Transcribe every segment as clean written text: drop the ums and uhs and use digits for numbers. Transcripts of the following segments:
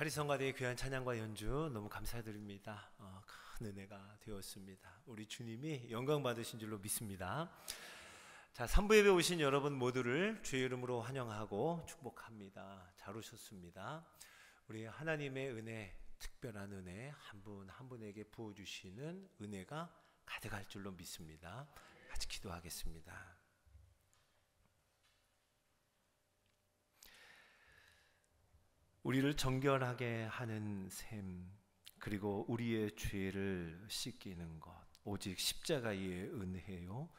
하리성가대의 귀한 찬양과 연주 너무 감사드립니다. 큰 은혜가 되었습니다. 우리 주님이 영광 받으신 줄로 믿습니다. 자, 3부 예배 오신 여러분 모두를 주의 이름으로 환영하고 축복합니다. 잘 오셨습니다. 우리 하나님의 은혜, 특별한 은혜 한 분 한 분에게 부어주시는 은혜가 가득할 줄로 믿습니다. 같이 기도하겠습니다. 우리를 정결하게 하는 셈, 그리고 우리의 죄를 씻기는 것, 오직 십자가의 은혜요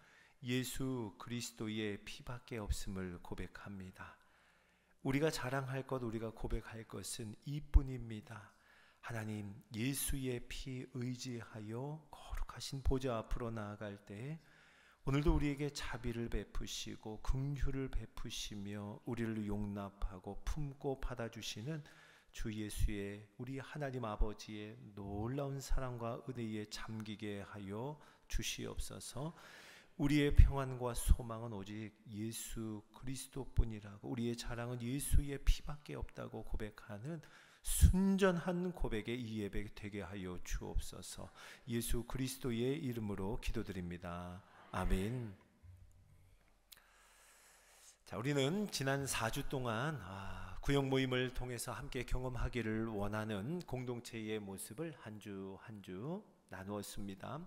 예수 그리스도의 피밖에 없음을 고백합니다. 우리가 자랑할 것, 우리가 고백할 것은 이뿐입니다. 하나님, 예수의 피 의지하여 거룩하신 보좌 앞으로 나아갈 때 오늘도 우리에게 자비를 베푸시고 긍휼을 베푸시며 우리를 용납하고 품고 받아주시는 주 예수의, 우리 하나님 아버지의 놀라운 사랑과 은혜에 잠기게 하여 주시옵소서. 우리의 평안과 소망은 오직 예수 그리스도뿐이라고, 우리의 자랑은 예수의 피밖에 없다고 고백하는 순전한 고백의 이 예배 되게 하여 주옵소서. 예수 그리스도의 이름으로 기도드립니다. 아멘. 자, 우리는 지난 4주 동안 구역 모임을 통해서 함께 경험하기를 원하는 공동체의 모습을 한 주 한 주 나누었습니다.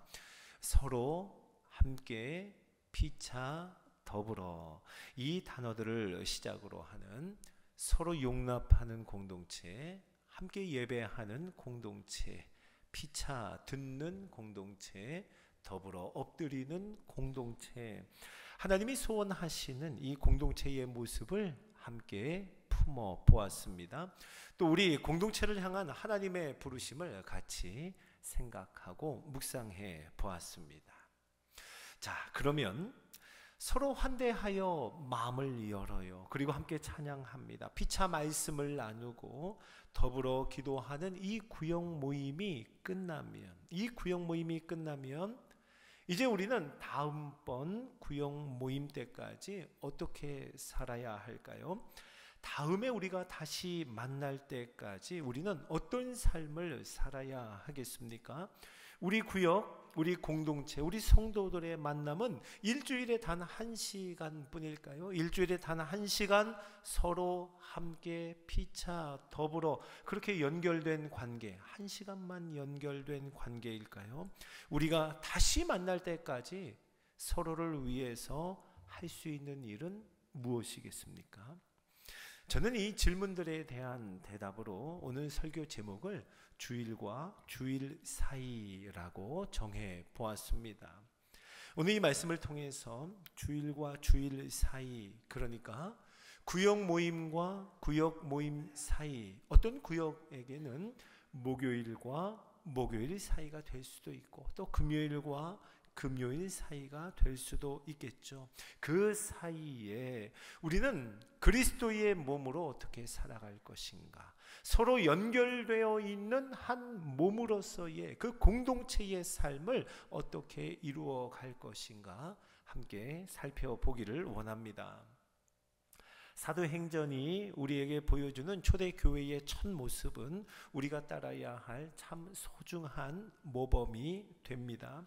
서로 함께, 피차, 더불어, 이 단어들을 시작으로 하는 서로 용납하는 공동체, 함께 예배하는 공동체, 피차 듣는 공동체, 더불어 엎드리는 공동체, 하나님이 소원하시는 이 공동체의 모습을 함께 품어 보았습니다. 또 우리 공동체를 향한 하나님의 부르심을 같이 생각하고 묵상해 보았습니다. 자, 그러면 서로 환대하여 마음을 열어요. 그리고 함께 찬양합니다. 피차 말씀을 나누고 더불어 기도하는 이 구역 모임이 끝나면, 이제 우리는 다음번 구역 모임 때까지 어떻게 살아야 할까요? 다음에 우리가 다시 만날 때까지 우리는 어떤 삶을 살아야 하겠습니까? 우리 구역, 우리 공동체, 우리 성도들의 만남은 일주일에 단 1시간 뿐일까요? 일주일에 단 1시간 서로 함께 피차 더불어 그렇게 연결된 관계, 1시간만 연결된 관계일까요? 우리가 다시 만날 때까지 서로를 위해서 할 수 있는 일은 무엇이겠습니까? 저는 이 질문들에 대한 대답으로 오늘 설교 제목을 주일과 주일 사이라고 정해 보았습니다. 오늘 이 말씀을 통해서 주일과 주일 사이, 그러니까 구역 모임과 구역 모임 사이, 어떤 구역에게는 목요일과 목요일 사이가 될 수도 있고 또 금요일과 금요일 사이가 될 수도 있겠죠. 그 사이에 우리는 그리스도의 몸으로 어떻게 살아갈 것인가, 서로 연결되어 있는 한 몸으로서의 그 공동체의 삶을 어떻게 이루어 갈 것인가 함께 살펴보기를 원합니다. 사도행전이 우리에게 보여주는 초대교회의 첫 모습은 우리가 따라야 할 참 소중한 모범이 됩니다.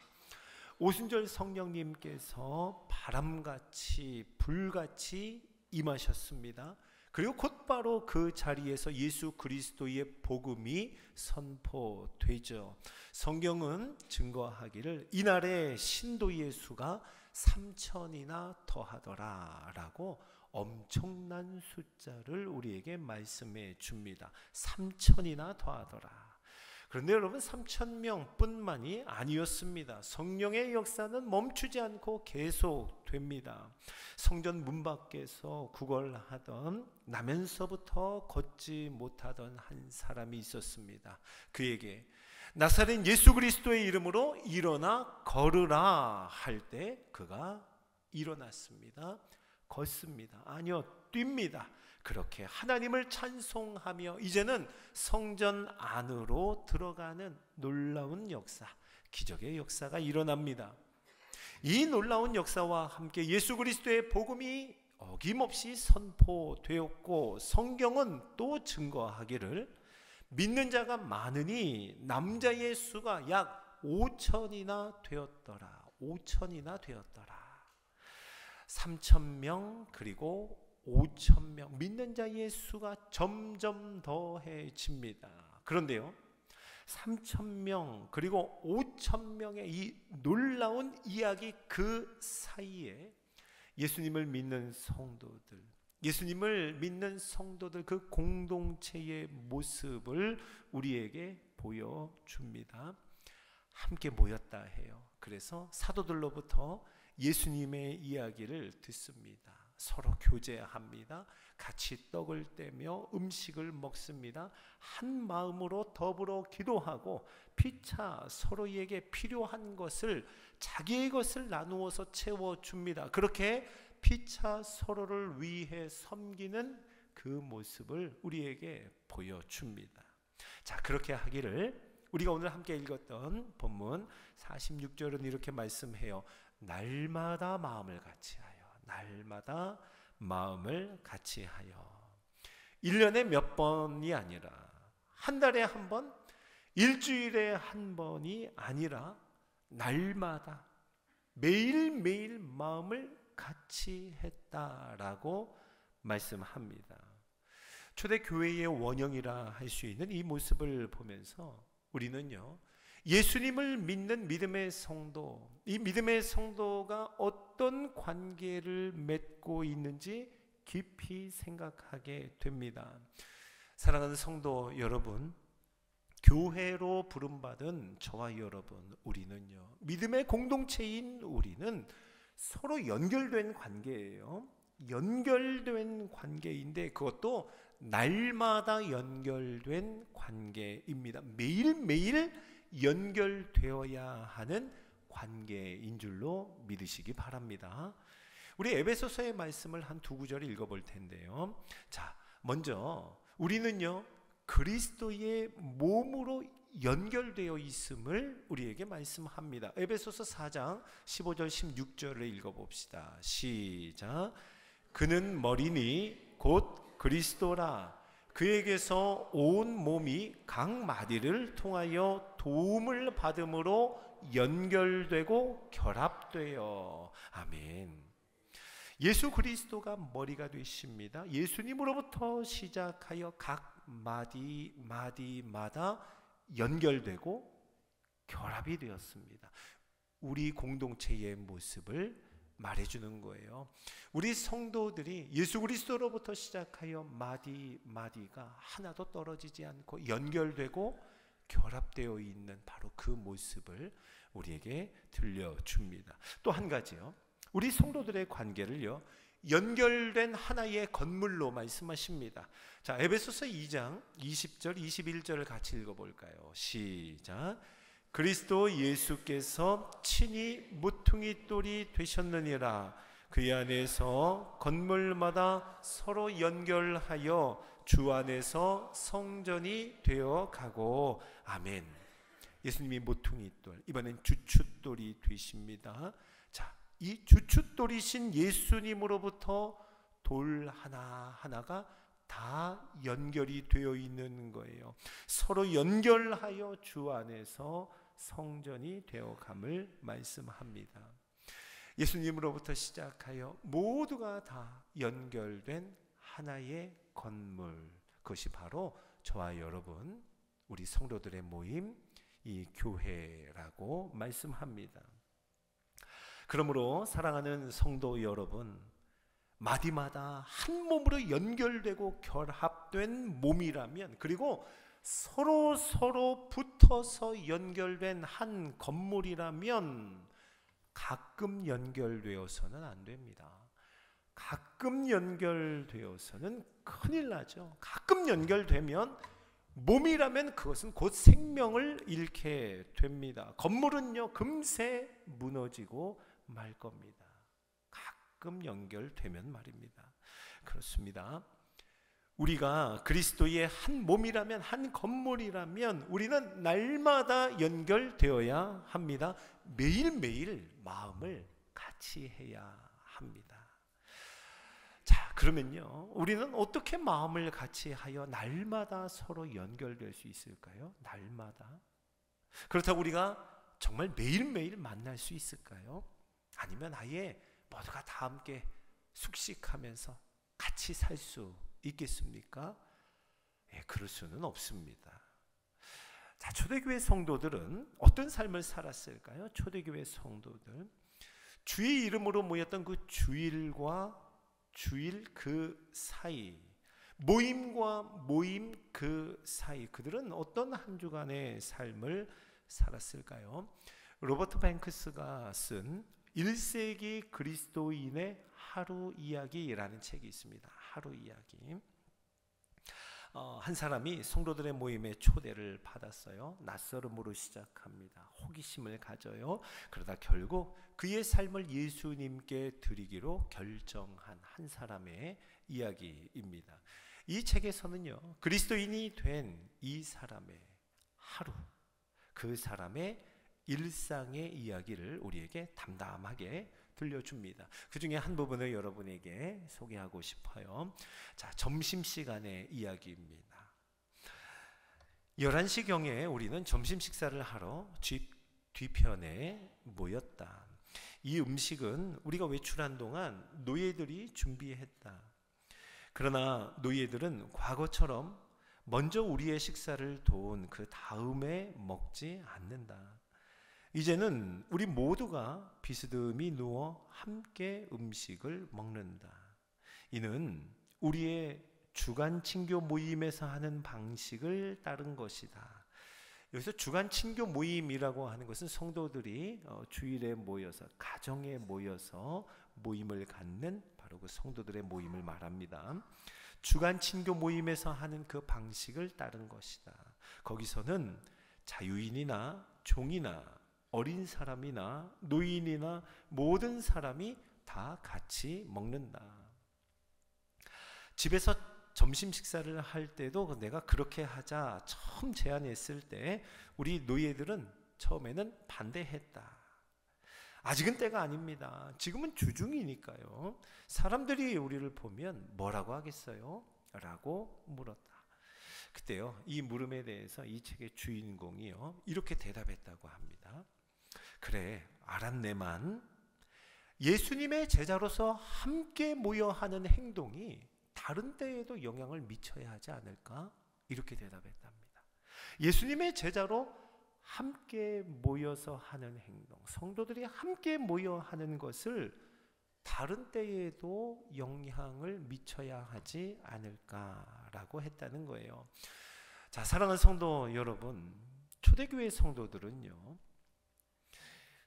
오순절 성령님께서 바람같이 불같이 임하셨습니다. 그리고 곧바로 그 자리에서 예수 그리스도의 복음이 선포되죠. 성경은 증거하기를 이날에 신도의 수가 3,000이나 더하더라 라고 엄청난 숫자를 우리에게 말씀해 줍니다. 3,000이나 더하더라. 그런데 여러분, 3,000명 뿐만이 아니었습니다. 성령의 역사는 멈추지 않고 계속됩니다. 성전 문 밖에서 구걸하던, 나면서부터 걷지 못하던 한 사람이 있었습니다. 그에게 나사렛 예수 그리스도의 이름으로 일어나 걸으라 할 때 그가 일어났습니다. 걷습니다. 아니요, 뜁니다. 그렇게 하나님을 찬송하며 이제는 성전 안으로 들어가는 놀라운 역사, 기적의 역사가 일어납니다. 이 놀라운 역사와 함께 예수 그리스도의 복음이 어김없이 선포되었고, 성경은 또 증거하기를 믿는 자가 많으니 남자의 수가 약 5천이나 되었더라. 5천이나 되었더라. 3,000명 그리고 5,000명, 믿는 자의 수가 점점 더해집니다. 그런데요, 3,000명 그리고 5,000명의 이 놀라운 이야기 그 사이에 예수님을 믿는 성도들, 예수님을 믿는 성도들 그 공동체의 모습을 우리에게 보여줍니다. 함께 모였다 해요. 그래서 사도들로부터 예수님의 이야기를 듣습니다. 서로 교제합니다. 같이 떡을 떼며 음식을 먹습니다. 한 마음으로 더불어 기도하고 피차 서로에게 필요한 것을, 자기의 것을 나누어서 채워줍니다. 그렇게 피차 서로를 위해 섬기는 그 모습을 우리에게 보여줍니다. 자, 그렇게 하기를 우리가 오늘 함께 읽었던 본문 46절은 이렇게 말씀해요. 날마다 마음을 같이하여, 날마다 마음을 같이하여. 1년에 몇 번이 아니라, 한 달에 한 번, 일주일에 한 번이 아니라 날마다 매일매일 마음을 같이 했다라고 말씀합니다. 초대교회의 원형이라 할 수 있는 이 모습을 보면서 우리는요, 예수님을 믿는 믿음의 성도, 이 믿음의 성도가 어떤 관계를 맺고 있는지 깊이 생각하게 됩니다. 사랑하는 성도 여러분, 교회로 부름받은 저와 여러분, 우리는요, 믿음의 공동체인 우리는 서로 연결된 관계예요. 연결된 관계인데 그것도 날마다 연결된 관계입니다. 매일매일 연결되어야 하는 관계인 줄로 믿으시기 바랍니다. 우리 에베소서의 말씀을 한 두 구절 읽어볼 텐데요. 자, 먼저 우리는요, 그리스도의 몸으로 연결되어 있음을 우리에게 말씀합니다. 에베소서 4장 15절 16절을 읽어봅시다. 시작. 그는 머리니 곧 그리스도라. 그에게서 온 몸이 각 마디를 통하여 도움을 받음으로 연결되고 결합되어. 아멘. 예수 그리스도가 머리가 되십니다. 예수님으로부터 시작하여 각 마디마다 연결되고 결합이 되었습니다. 우리 공동체의 모습을 말해주는 거예요. 우리 성도들이 예수 그리스도로부터 시작하여 마디가 하나도 떨어지지 않고 연결되고 결합되어 있는 바로 그 모습을 우리에게 들려줍니다. 또 한 가지요, 우리 성도들의 관계를요, 연결된 하나의 건물로 말씀하십니다. 자, 에베소서 2장 20절 21절을 같이 읽어볼까요? 시작. 그리스도 예수께서 친히 모퉁이 돌이 되셨느니라. 그 안에서 건물마다 서로 연결하여 주 안에서 성전이 되어 가고. 아멘. 예수님이 모퉁이 돌, 이번엔 주춧돌이 되십니다. 자, 이 주춧돌이신 예수님으로부터 돌 하나하나가 다 연결이 되어 있는 거예요. 서로 연결하여 주 안에서 성전이 되어감을 말씀합니다. 예수님으로부터 시작하여 모두가 다 연결된 하나의 건물, 그것이 바로 저와 여러분, 우리 성도들의 모임, 이 교회라고 말씀합니다. 그러므로 사랑하는 성도 여러분, 마디마다 한 몸으로 연결되고 결합된 몸이라면, 그리고 서로 붙어서 연결된 한 건물이라면 가끔 연결되어서는 안 됩니다. 가끔 연결되어서는 큰일 나죠. 가끔 연결되면, 몸이라면 그것은 곧 생명을 잃게 됩니다. 건물은요, 금세 무너지고 말 겁니다. 가끔 연결되면 말입니다. 그렇습니다. 우리가 그리스도의 한 몸이라면, 한 건물이라면 우리는 날마다 연결되어야 합니다. 매일매일 마음을 같이 해야 합니다. 자, 그러면요, 우리는 어떻게 마음을 같이 하여 날마다 서로 연결될 수 있을까요? 날마다. 그렇다고 우리가 정말 매일매일 만날 수 있을까요? 아니면 아예 모두가 다 함께 숙식하면서 같이 살 수 있겠습니까? 예, 그럴 수는 없습니다. 자, 초대교회 성도들은 어떤 삶을 살았을까요? 초대교회 성도들, 주의 이름으로 모였던 그 주일과 주일 그 사이, 모임과 모임 그 사이, 그들은 어떤 한 주간의 삶을 살았을까요? 로버트 뱅크스가 쓴 1세기 그리스도인의 하루 이야기라는 책이 있습니다. 하루 이야기. 한 사람이 성도들의 모임에 초대를 받았어요. 낯설음으로 시작합니다. 호기심을 가져요. 그러다 결국 그의 삶을 예수님께 드리기로 결정한 한 사람의 이야기입니다. 이 책에서는요, 그리스도인이 된 이 사람의 하루, 그 사람의 일상의 이야기를 우리에게 담담하게 들려줍니다. 그 중에 한 부분을 여러분에게 소개하고 싶어요. 자, 점심시간의 이야기입니다. 11시경에 우리는 점심 식사를 하러 집 뒤편에 모였다. 이 음식은 우리가 외출한 동안 노예들이 준비했다. 그러나 노예들은 과거처럼 먼저 우리의 식사를 도운 그 다음에 먹지 않는다. 이제는 우리 모두가 비스듬히 누워 함께 음식을 먹는다. 이는 우리의 주간 친교 모임에서 하는 방식을 따른 것이다. 여기서 주간 친교 모임이라고 하는 것은 성도들이 주일에 모여서, 가정에 모여서 모임을 갖는 바로 그 성도들의 모임을 말합니다. 주간 친교 모임에서 하는 그 방식을 따른 것이다. 거기서는 자유인이나 종이나 어린 사람이나 노인이나 모든 사람이 다 같이 먹는다. 집에서 점심 식사를 할 때도 내가 그렇게 하자 처음 제안했을 때 우리 노예들은 처음에는 반대했다. 아직은 때가 아닙니다. 지금은 주중이니까요. 사람들이 우리를 보면 뭐라고 하겠어요? 라고 물었다. 그때요, 이 물음에 대해서 이 책의 주인공이요, 이렇게 대답했다고 합니다. 그래, 알았네만 예수님의 제자로서 함께 모여 하는 행동이 다른 때에도 영향을 미쳐야 하지 않을까? 이렇게 대답했답니다. 예수님의 제자로 함께 모여서 하는 행동, 성도들이 함께 모여 하는 것을 다른 때에도 영향을 미쳐야 하지 않을까라고 했다는 거예요. 자, 사랑하는 성도 여러분, 초대교회 성도들은요,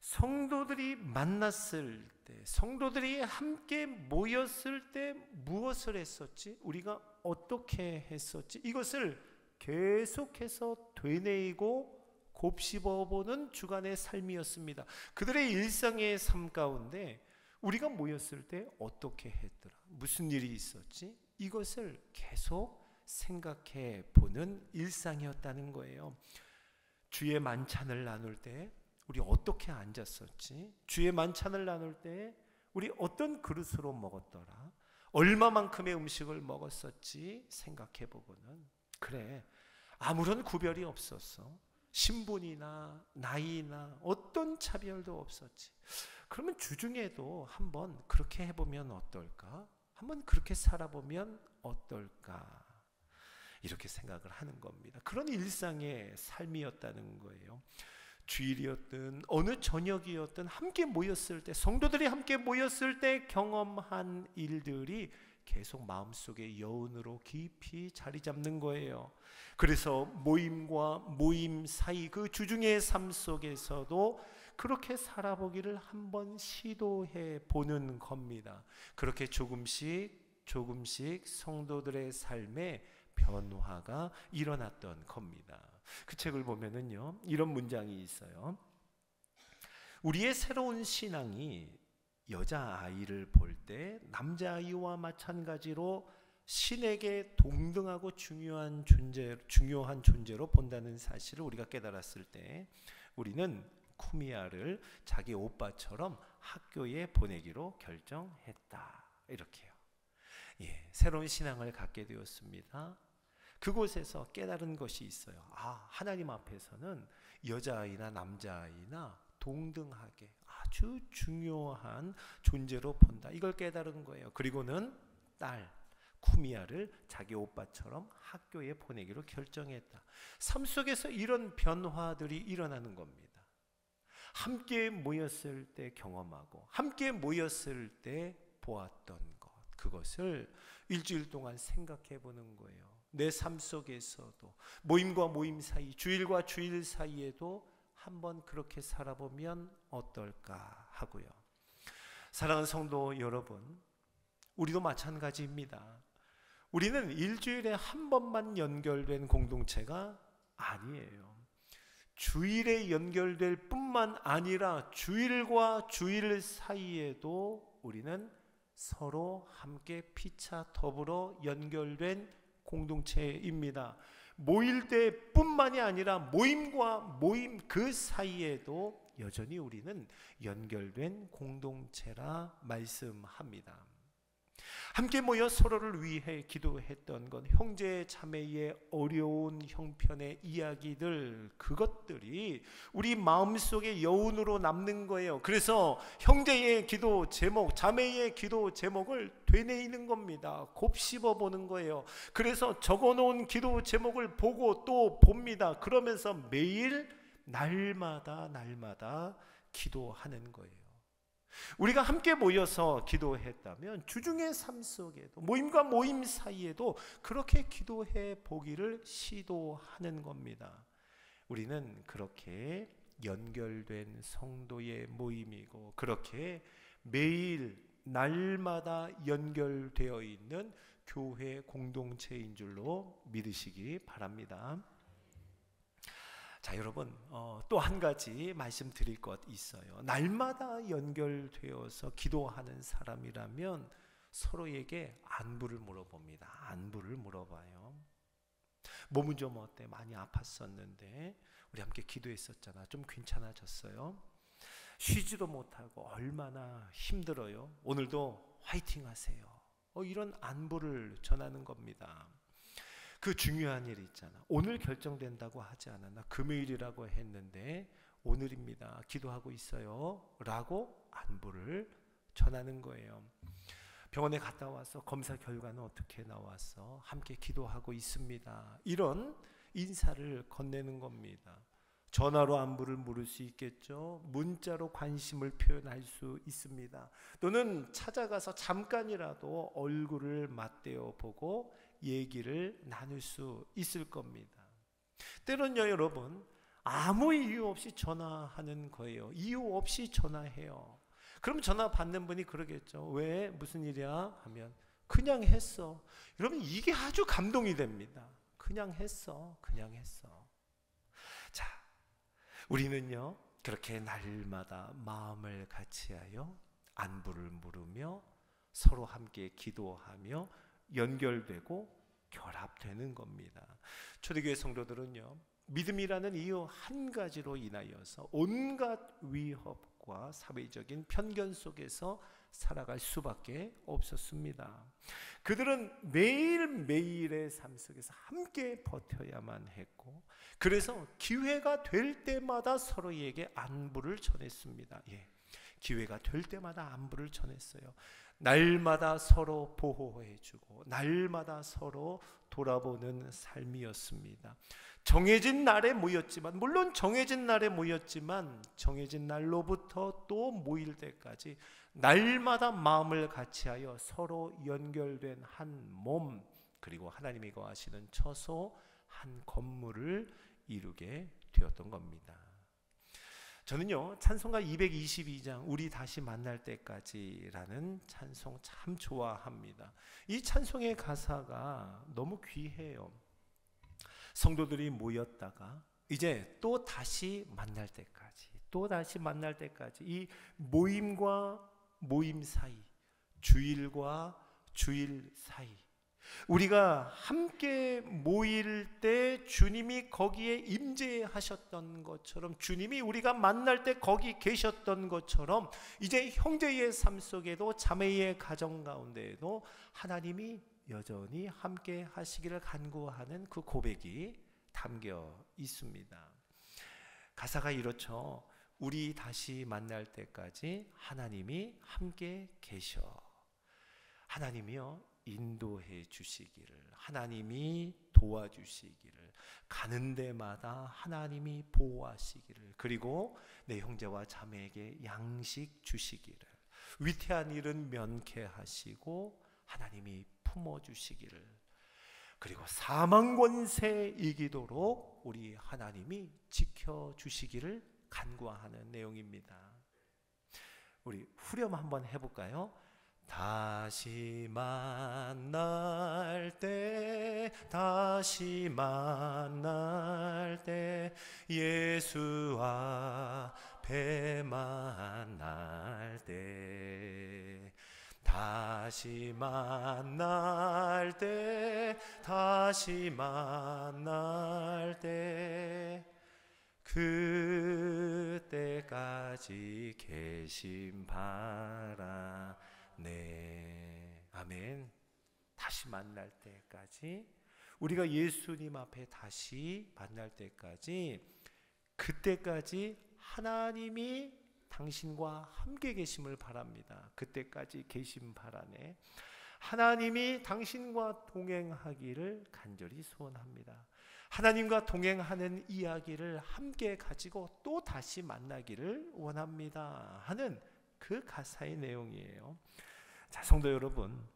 성도들이 만났을 때, 성도들이 함께 모였을 때 무엇을 했었지? 우리가 어떻게 했었지? 이것을 계속해서 되뇌이고 곱씹어보는 주간의 삶이었습니다. 그들의 일상의 삶 가운데 우리가 모였을 때 어떻게 했더라? 무슨 일이 있었지? 이것을 계속 생각해 보는 일상이었다는 거예요. 주의 만찬을 나눌 때 우리 어떻게 앉았었지? 주의 만찬을 나눌 때 우리 어떤 그릇으로 먹었더라? 얼마만큼의 음식을 먹었었지? 생각해 보고는, 그래, 아무런 구별이 없었어. 신분이나 나이나 어떤 차별도 없었지. 그러면 주중에도 한번 그렇게 해보면 어떨까? 한번 그렇게 살아보면 어떨까? 이렇게 생각을 하는 겁니다. 그런 일상의 삶이었다는 거예요. 주일이었든 어느 저녁이었든 함께 모였을 때, 성도들이 함께 모였을 때 경험한 일들이 계속 마음속에 여운으로 깊이 자리 잡는 거예요. 그래서 모임과 모임 사이 그 주중의 삶 속에서도 그렇게 살아보기를 한번 시도해 보는 겁니다. 그렇게 조금씩 조금씩 성도들의 삶에 변화가 일어났던 겁니다. 그 책을 보면은요, 이런 문장이 있어요. 우리의 새로운 신앙이 여자아이를 볼 때 남자아이와 마찬가지로 신에게 동등하고 중요한 존재로 본다는 사실을 우리가 깨달았을 때 우리는 쿠미아를 자기 오빠처럼 학교에 보내기로 결정했다. 이렇게요. 새로운 신앙을 갖게 되었습니다. 그곳에서 깨달은 것이 있어요. 하나님 앞에서는 여자아이나 남자아이나 동등하게 아주 중요한 존재로 본다. 이걸 깨달은 거예요. 그리고는 딸 쿠미아를 자기 오빠처럼 학교에 보내기로 결정했다. 삶 속에서 이런 변화들이 일어나는 겁니다. 함께 모였을 때 경험하고 함께 모였을 때 보았던 것, 그것을 일주일 동안 생각해 보는 거예요. 내 삶 속에서도 모임과 모임 사이, 주일과 주일 사이에도 한번 그렇게 살아보면 어떨까 하고요. 사랑하는 성도 여러분, 우리도 마찬가지입니다. 우리는 일주일에 한 번만 연결된 공동체가 아니에요. 주일에 연결될 뿐만 아니라 주일과 주일 사이에도 우리는 서로 함께 피차 더불어 연결된 공동체입니다. 모일 때뿐만이 아니라 모임과 모임 그 사이에도 여전히 우리는 연결된 공동체라 말씀합니다. 함께 모여 서로를 위해 기도했던 것, 형제 자매의 어려운 형편의 이야기들, 그것들이 우리 마음속에 여운으로 남는 거예요. 그래서 형제의 기도 제목, 자매의 기도 제목을 되뇌이는 겁니다. 곱씹어 보는 거예요. 그래서 적어놓은 기도 제목을 보고 또 봅니다. 그러면서 매일 날마다 기도하는 거예요. 우리가 함께 모여서 기도했다면 주중의 삶 속에도 모임과 모임 사이에도 그렇게 기도해 보기를 시도하는 겁니다. 우리는 그렇게 연결된 성도의 모임이고 그렇게 매일 날마다 연결되어 있는 교회 공동체인 줄로 믿으시기 바랍니다. 자, 여러분, 또 한 가지 말씀드릴 것 있어요. 날마다 연결되어서 기도하는 사람이라면 서로에게 안부를 물어봅니다. 안부를 물어봐요. 몸은 좀 어때? 많이 아팠었는데 우리 함께 기도했었잖아. 좀 괜찮아졌어요? 쉬지도 못하고 얼마나 힘들어요? 오늘도 화이팅 하세요. 이런 안부를 전하는 겁니다. 그 중요한 일 있잖아. 오늘 결정된다고 하지 않았나? 금요일이라고 했는데 오늘입니다. 기도하고 있어요. 라고 안부를 전하는 거예요. 병원에 갔다 와서 검사 결과는 어떻게 나왔어? 함께 기도하고 있습니다. 이런 인사를 건네는 겁니다. 전화로 안부를 물을 수 있겠죠. 문자로 관심을 표현할 수 있습니다. 또는 찾아가서 잠깐이라도 얼굴을 맞대어 보고 얘기를 나눌 수 있을 겁니다. 때론요, 여러분, 아무 이유 없이 전화하는 거예요. 이유 없이 전화해요. 그럼 전화 받는 분이 그러겠죠. 왜? 무슨 일이야? 하면 그냥 했어. 여러분, 이게 아주 감동이 됩니다. 그냥 했어. 자, 우리는요, 그렇게 날마다 마음을 같이하여 안부를 물으며 서로 함께 기도하며 연결되고 결합되는 겁니다. 초대교회 성도들은요, 믿음이라는 이유 한 가지로 인하여서 온갖 위협과 사회적인 편견 속에서 살아갈 수밖에 없었습니다. 그들은 매일매일의 삶 속에서 함께 버텨야만 했고, 그래서 기회가 될 때마다 서로에게 안부를 전했습니다. 기회가 될 때마다 안부를 전했어요. 날마다 서로 보호해주고 날마다 서로 돌아보는 삶이었습니다. 정해진 날에 모였지만, 물론 정해진 날에 모였지만 정해진 날로부터 또 모일 때까지 날마다 마음을 같이하여 서로 연결된 한 몸, 그리고 하나님이 거하시는 처소 한 건물을 이루게 되었던 겁니다. 저는요, 찬송가 222장 우리 다시 만날 때까지라는 찬송 참 좋아합니다. 이 찬송의 가사가 너무 귀해요. 성도들이 모였다가 이제 또 다시 만날 때까지 이 모임과 모임 사이, 주일과 주일 사이, 우리가 함께 모일 때 주님이 거기에 임재하셨던 것처럼, 주님이 우리가 만날 때 거기 계셨던 것처럼, 이제 형제의 삶 속에도 자매의 가정 가운데에도 하나님이 여전히 함께 하시기를 간구하는 그 고백이 담겨 있습니다. 가사가 이렇죠. 우리 다시 만날 때까지 하나님이 함께 계셔. 하나님이요 인도해 주시기를, 하나님이 도와주시기를, 가는 데마다 하나님이 보호하시기를, 그리고 내 형제와 자매에게 양식 주시기를, 위태한 일은 면케하시고 하나님이 품어주시기를, 그리고 사망 권세 이기도록 우리 하나님이 지켜주시기를 간구하는 내용입니다. 우리 후렴 한번 해볼까요? 다시 만날 때, 다시 만날 때, 예수 앞에 만날 때, 다시 만날 때, 다시 만날 때, 그때까지 계심 바라. 네, 아멘. 다시 만날 때까지, 우리가 예수님 앞에 다시 만날 때까지, 그때까지 하나님이 당신과 함께 계심을 바랍니다. 그때까지 계심 바라네. 하나님이 당신과 동행하기를 간절히 소원합니다. 하나님과 동행하는 이야기를 함께 가지고 또 다시 만나기를 원합니다 하는 그 가사의 내용이에요. 자, 성도 여러분,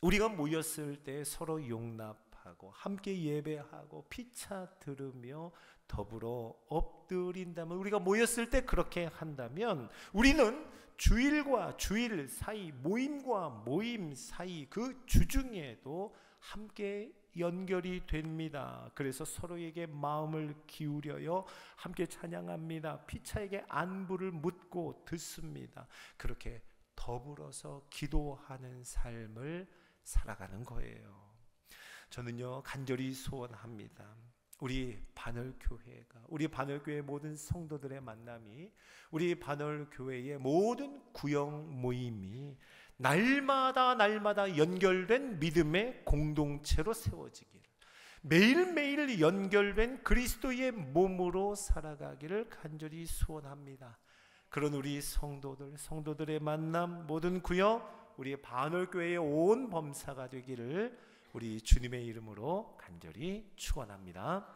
우리가 모였을 때 서로 용납하고 함께 예배하고 피차 들으며 더불어 엎드린다면, 우리가 모였을 때 그렇게 한다면, 우리는 주일과 주일 사이, 모임과 모임 사이 그 주중에도 함께 연결이 됩니다. 그래서 서로에게 마음을 기울여요 함께 찬양합니다. 피차에게 안부를 묻고 듣습니다. 그렇게 더불어서 기도하는 삶을 살아가는 거예요. 저는요 간절히 소원합니다. 우리 반월교회가, 우리 반월교회 모든 성도들의 만남이, 우리 반월교회의 모든 구역 모임이 날마다 연결된 믿음의 공동체로 세워지기를, 매일매일 연결된 그리스도의 몸으로 살아가기를 간절히 소원합니다. 그런 우리 성도들의 만남, 모든 구역, 우리 반월교회의 온 범사가 되기를 우리 주님의 이름으로 간절히 축원합니다.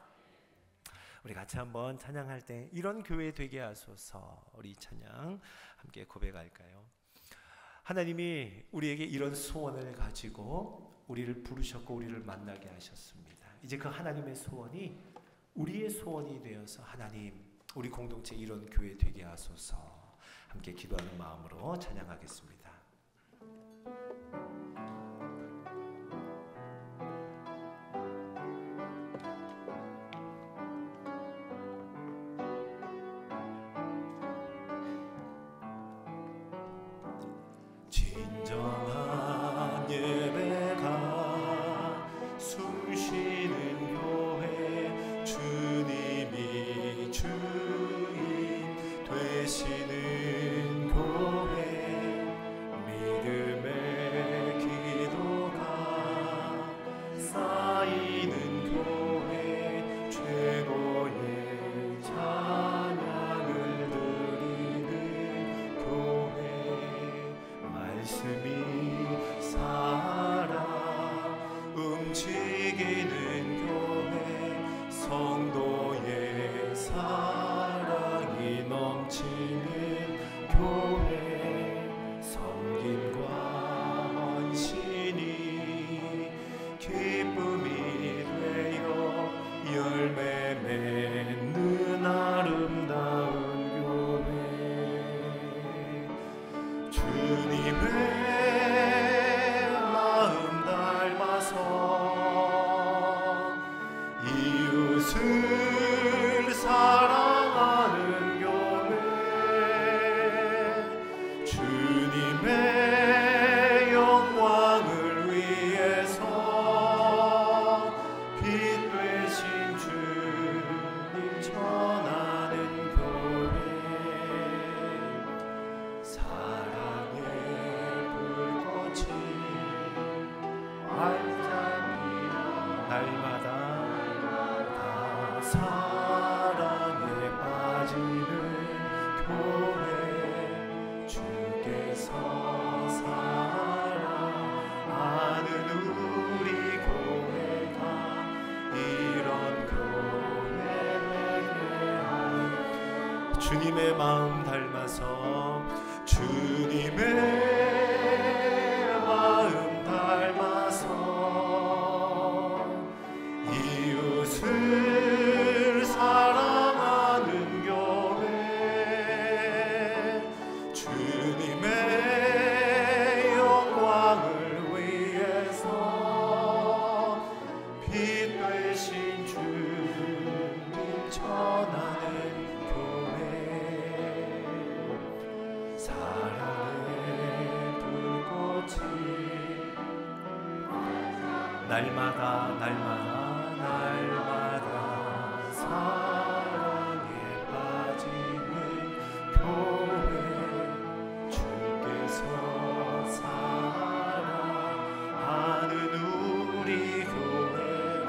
우리 같이 한번 찬양할 때 이런 교회 되게 하소서, 우리 찬양 함께 고백할까요? 하나님이 우리에게 이런 소원을 가지고 우리를 부르셨고 우리를 만나게 하셨습니다. 이제 그 하나님의 소원이 우리의 소원이 되어서, 하나님 우리 공동체 이런 교회 되게 하소서, 함께 기도하는 마음으로 찬양하겠습니다. 진정한 예배가 숨쉬는 교회, 주님이 주인 되시는 교회, 믿음의 기도가 쌓이는 교회, 최고의 찬양을 드리는 교회, 말씀이 살아 움직이는 교회, 성도의 사랑이 넘치는 교회, 섬김과 헌신이 기쁨이 되어 열매 맺는 아름다운 교회, 주님의 마음 닮아서 이웃을 사랑하는 교회, 주님의 영광을 위해서 사랑에 빠지는 교회 주께서 사랑하는 우리 교회가 이런 교회 되게 하는 주님의 마음 닮아서 주님의 마음 닮아서 이웃을 사랑하는 교회 주님의 영광을 위해서 빛 되신 주님 전하는 교회 사랑의 불꽃이 날마다 사랑에 빠지는 교회 주께서 사랑하는 우리 교회가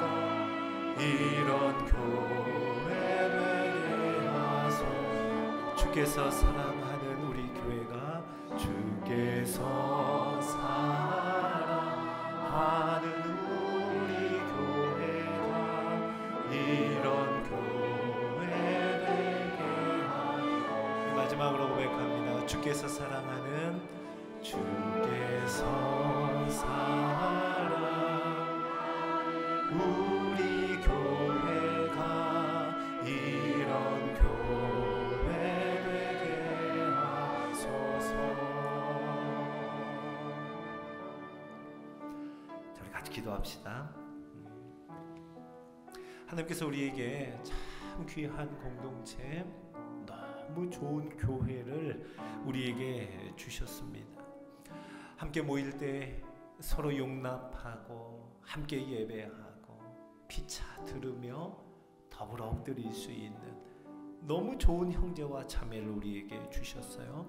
이런 교회 되게 하소 주께서 사랑하는 우리 교회가 주께서 사랑하는 우리 교회가 이런 교회 되게 하소 마지막으로 고백합니다. 주께서 사랑하는 주께서 사랑 우리 교회가 이런 교회 되게 하소서. 자, 우리 같이 기도합시다. 하나님께서 우리에게 참 귀한 공동체, 너무 좋은 교회를 우리에게 주셨습니다. 함께 모일 때 서로 용납하고 함께 예배하고 피차 들으며 더불어 엎드릴 수 있는 너무 좋은 형제와 자매를 우리에게 주셨어요.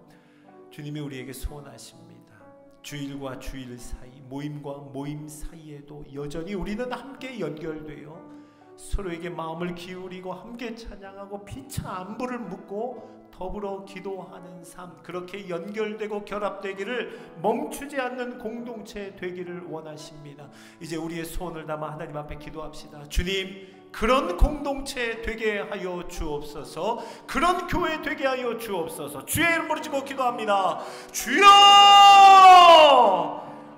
주님이 우리에게 소원하십니다. 주일과 주일 사이, 모임과 모임 사이에도 여전히 우리는 함께 연결되어 서로에게 마음을 기울이고 함께 찬양하고 피차 안부를 묻고 더불어 기도하는 삶, 그렇게 연결되고 결합되기를 멈추지 않는 공동체 되기를 원하십니다. 이제 우리의 소원을 담아 하나님 앞에 기도합시다. 주님, 그런 공동체 되게 하여 주옵소서. 그런 교회 되게 하여 주옵소서. 주의 이름으로 지고 기도합니다. 주여!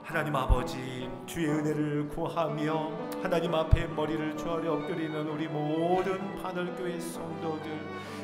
하나님 아버지, 주의 은혜를 구하며 하나님 앞에 머리를 조아려 엎드리는 우리 모든 바늘교회 성도들,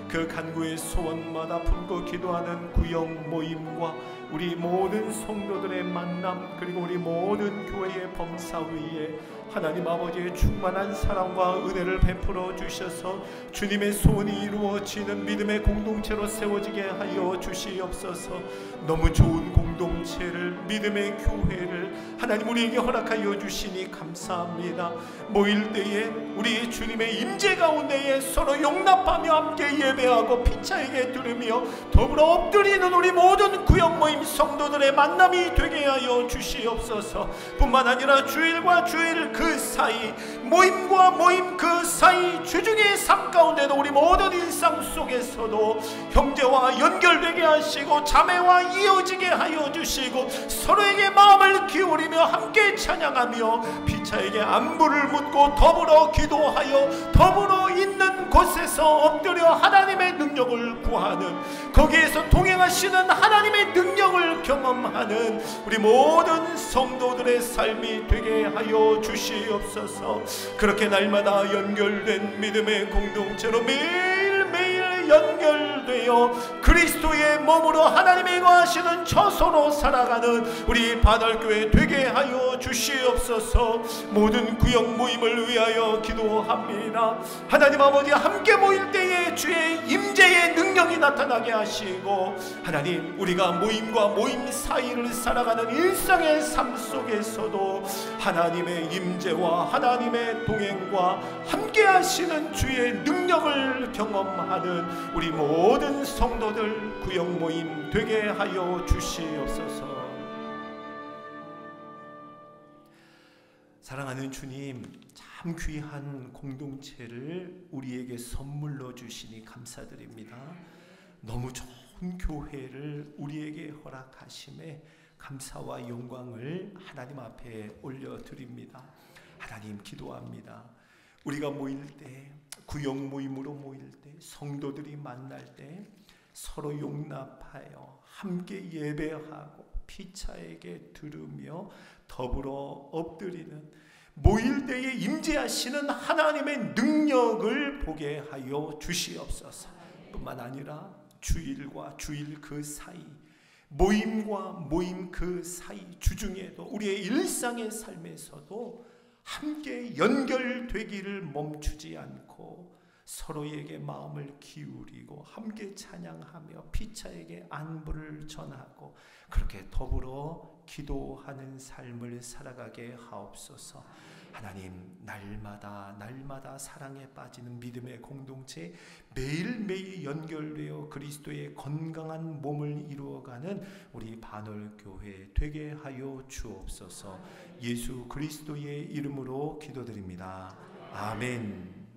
그 간구의 소원마다 품고 기도하는 구역 모임과 우리 모든 성도들의 만남, 그리고 우리 모든 교회의 범사 위에 하나님 아버지의 충만한 사랑과 은혜를 베풀어 주셔서 주님의 소원이 이루어지는 믿음의 공동체로 세워지게 하여 주시옵소서. 너무 좋은 공동체를, 믿음의 교회를 하나님 우리에게 허락하여 주시니 감사합니다. 모일 때에 우리 주님의 임재 가운데에 서로 용납하며 함께 예배하고 피차에게 들으며 더불어 엎드리는 우리 모든 구역 모임 성도들의 만남이 되게 하여 주시옵소서. 뿐만 아니라 주일과 주일 그 사이, 모임과 모임 그 사이, 주중의 삶 가운데도 우리 모든 일상 속에서도 형제와 연결되게 하시고 자매와 이어지게 하여 주시고 서로에게 마음을 기울이며 함께 찬양하며 피차에게 안부를 묻고 더불어 기도하여 더불어 있는 곳에서 엎드려 하나님의 능력을 구하는, 거기에서 동행하시는 하나님의 능력을 경험하는 우리 모든 성도들의 삶이 되게 하여 주시옵소서. 그렇게 날마다 연결된 믿음의 공동체로 매일매일 연결되어 그리스도의 몸으로 하나님이 거하시는 처소로 살아가는 우리 바달교회 되게 하여 주시옵소서. 모든 구역 모임을 위하여 기도합니다. 하나님 아버지, 함께 모일 때에 주의 임재의 능력이 나타나게 하시고 하나님, 우리가 모임과 모임 사이를 살아가는 일상의 삶 속에서도 하나님의 임재와 하나님의 동행과 함께 하시는 주의 능력을 경험하는 우리 모든 성도들 구역 모임 되게 하여 주시옵소서. 사랑하는 주님, 참 귀한 공동체를 우리에게 선물로 주시니 감사드립니다. 너무 좋은 교회를 우리에게 허락하심에 감사와 영광을 하나님 앞에 올려드립니다. 하나님 기도합니다. 우리가 모일 때, 구역 모임으로 모일 때, 성도들이 만날 때 서로 용납하여 함께 예배하고 피차에게 들으며 더불어 엎드리는, 모일 때에 임재하시는 하나님의 능력을 보게 하여 주시옵소서. 뿐만 아니라 주일과 주일 그 사이, 모임과 모임 그 사이 주중에도 우리의 일상의 삶에서도 함께 연결되기를 멈추지 않고 서로에게 마음을 기울이고 함께 찬양하며 피차에게 안부를 전하고 그렇게 더불어 기도하는 삶을 살아가게 하옵소서. 하나님, 날마다 사랑에 빠지는 믿음의 공동체, 매일매일 연결되어 그리스도의 건강한 몸을 이루어가는 우리 반월교회 되게 하여 주옵소서. 예수 그리스도의 이름으로 기도드립니다. 아멘.